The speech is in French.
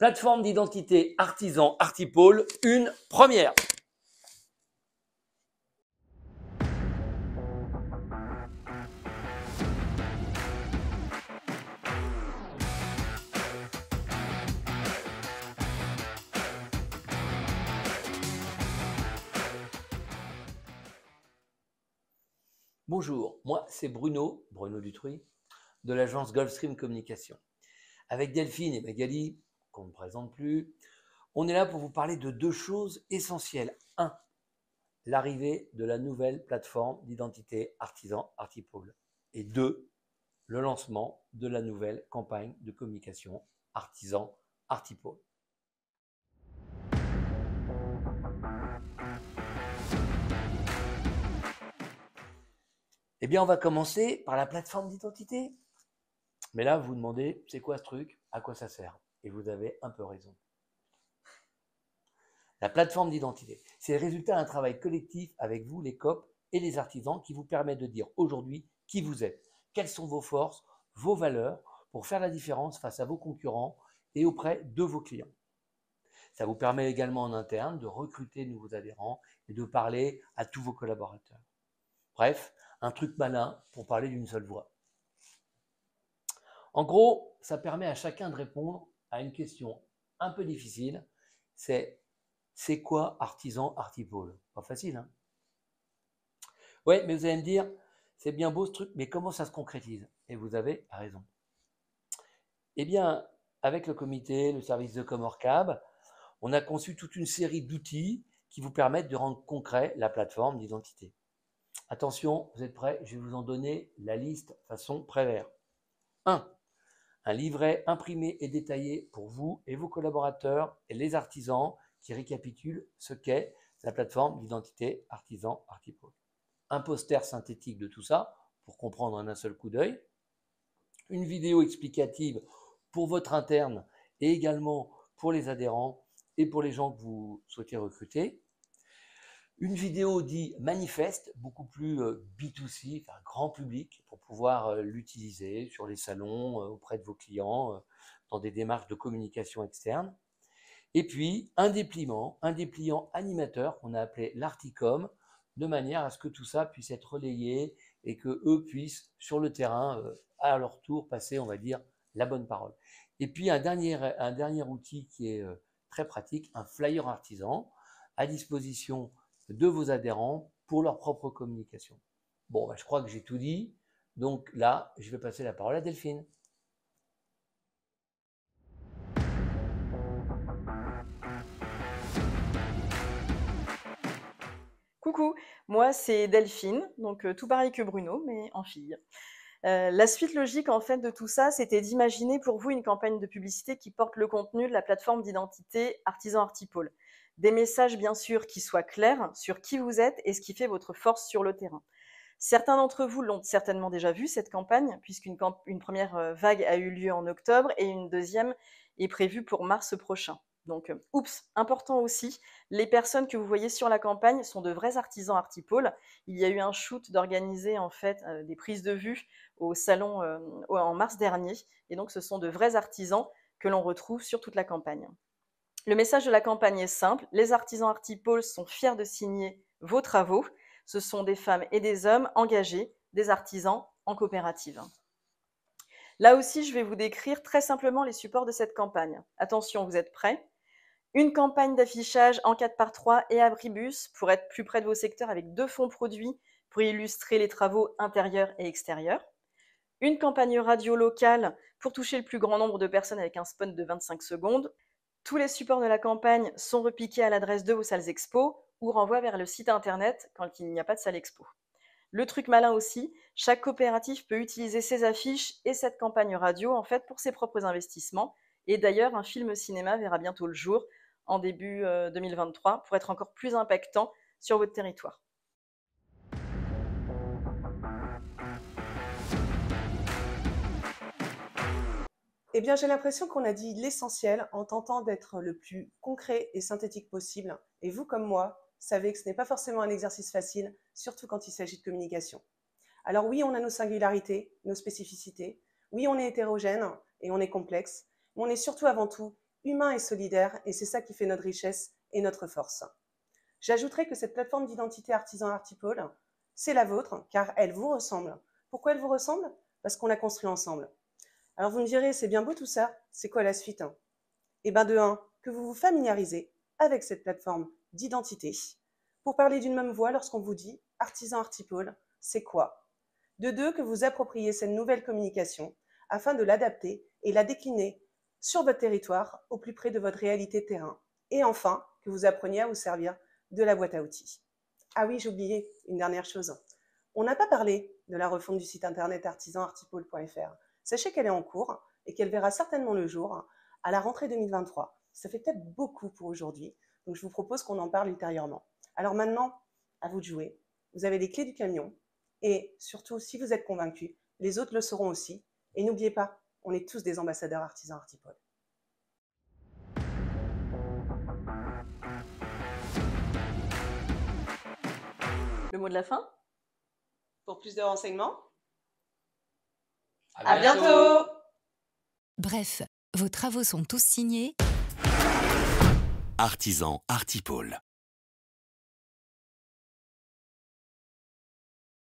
Plateforme d'identité artisan Artipôle, une première. Bonjour, moi c'est Bruno Dutruy, de l'agence Gulfstream Communication. Avec Delphine et Magali, qu'on ne présente plus, on est là pour vous parler de deux choses essentielles. 1. L'arrivée de la nouvelle plateforme d'identité artisan Artipôle. Et 2. Le lancement de la nouvelle campagne de communication artisan Artipôle. Eh bien, on va commencer par la plateforme d'identité. Mais là, vous vous demandez, c'est quoi ce truc? À quoi ça sert? Et vous avez un peu raison. La plateforme d'identité, c'est le résultat d'un travail collectif avec vous, les COP et les artisans, qui vous permet de dire aujourd'hui qui vous êtes, quelles sont vos forces, vos valeurs, pour faire la différence face à vos concurrents et auprès de vos clients. Ça vous permet également en interne de recruter de nouveaux adhérents et de parler à tous vos collaborateurs. Bref, un truc malin pour parler d'une seule voix. En gros, ça permet à chacun de répondre à une question un peu difficile, c'est quoi artisan Artipôle? Pas facile, hein? Ouais, mais vous allez me dire, c'est bien beau ce truc, mais comment ça se concrétise? Et vous avez raison. Eh bien, avec le comité, le service de Comorcab, on a conçu toute une série d'outils qui vous permettent de rendre concret la plateforme d'identité. Attention, vous êtes prêts? Je vais vous en donner la liste façon Prévert. 1. Un livret imprimé et détaillé pour vous et vos collaborateurs et les artisans qui récapitule ce qu'est la plateforme d'identité artisan Artipôle. Un poster synthétique de tout ça pour comprendre en un seul coup d'œil. Une vidéo explicative pour votre interne et également pour les adhérents et pour les gens que vous souhaitez recruter. Une vidéo dit manifeste, beaucoup plus B2C, enfin grand public, pour pouvoir l'utiliser sur les salons, auprès de vos clients, dans des démarches de communication externe. Et puis, un dépliant animateur qu'on a appelé l'Articom, de manière à ce que tout ça puisse être relayé et que eux puissent, sur le terrain, à leur tour, passer, on va dire, la bonne parole. Et puis, un dernier outil qui est très pratique, un flyer artisan à disposition de vos adhérents pour leur propre communication. Bon, je crois que j'ai tout dit. Donc là, je vais passer la parole à Delphine. Coucou, moi c'est Delphine, donc tout pareil que Bruno, mais en fille. La suite logique en fait de tout ça, c'était d'imaginer pour vous une campagne de publicité qui porte le contenu de la plateforme d'identité Artisan Artipôle. Des messages bien sûr qui soient clairs sur qui vous êtes et ce qui fait votre force sur le terrain. Certains d'entre vous l'ont certainement déjà vu cette campagne, puisqu'une première vague a eu lieu en octobre et une deuxième est prévue pour mars prochain. Donc, oups, important aussi, les personnes que vous voyez sur la campagne sont de vrais artisans Artipôle. Il y a eu un shoot d'organiser en fait des prises de vue au salon en mars dernier, et donc ce sont de vrais artisans que l'on retrouve sur toute la campagne. Le message de la campagne est simple, les artisans Artipôle sont fiers de signer vos travaux. Ce sont des femmes et des hommes engagés, des artisans en coopérative. Là aussi, je vais vous décrire très simplement les supports de cette campagne. Attention, vous êtes prêts? Une campagne d'affichage en 4x3 et abribus pour être plus près de vos secteurs avec 2 fonds produits pour illustrer les travaux intérieurs et extérieurs. Une campagne radio locale pour toucher le plus grand nombre de personnes avec un spot de 25 secondes. Tous les supports de la campagne sont repiqués à l'adresse de vos salles expo ou renvoient vers le site internet quand il n'y a pas de salle expo. Le truc malin aussi, chaque coopérative peut utiliser ses affiches et cette campagne radio en fait pour ses propres investissements. Et d'ailleurs, un film cinéma verra bientôt le jour en début 2023 pour être encore plus impactant sur votre territoire. Eh bien, j'ai l'impression qu'on a dit l'essentiel en tentant d'être le plus concret et synthétique possible. Et vous, comme moi, savez que ce n'est pas forcément un exercice facile, surtout quand il s'agit de communication. Alors oui, on a nos singularités, nos spécificités. Oui, on est hétérogène et on est complexe. Mais on est surtout avant tout humain et solidaire, et c'est ça qui fait notre richesse et notre force. J'ajouterai que cette plateforme d'identité artisan Artipôle, c'est la vôtre, car elle vous ressemble. Pourquoi elle vous ressemble? Parce qu'on l'a construit ensemble. Alors vous me direz, c'est bien beau tout ça, c'est quoi la suite? Eh bien de 1, que vous vous familiarisez avec cette plateforme d'identité, pour parler d'une même voix lorsqu'on vous dit « artisan Artipôle », c'est quoi? De 2, que vous appropriez cette nouvelle communication afin de l'adapter et la décliner sur votre territoire au plus près de votre réalité terrain. Et enfin, que vous appreniez à vous servir de la boîte à outils. Ah oui, j'ai oublié une dernière chose. On n'a pas parlé de la refonte du site internet artisanartipôle.fr. Sachez qu'elle est en cours et qu'elle verra certainement le jour à la rentrée 2023. Ça fait peut-être beaucoup pour aujourd'hui, donc je vous propose qu'on en parle ultérieurement. Alors maintenant, à vous de jouer. Vous avez les clés du camion et surtout, si vous êtes convaincus, les autres le seront aussi. Et n'oubliez pas, on est tous des ambassadeurs artisans Artipôle. Le mot de la fin? Pour plus de renseignements, À à bientôt. Bref, vos travaux sont tous signés Artisan Artipôle.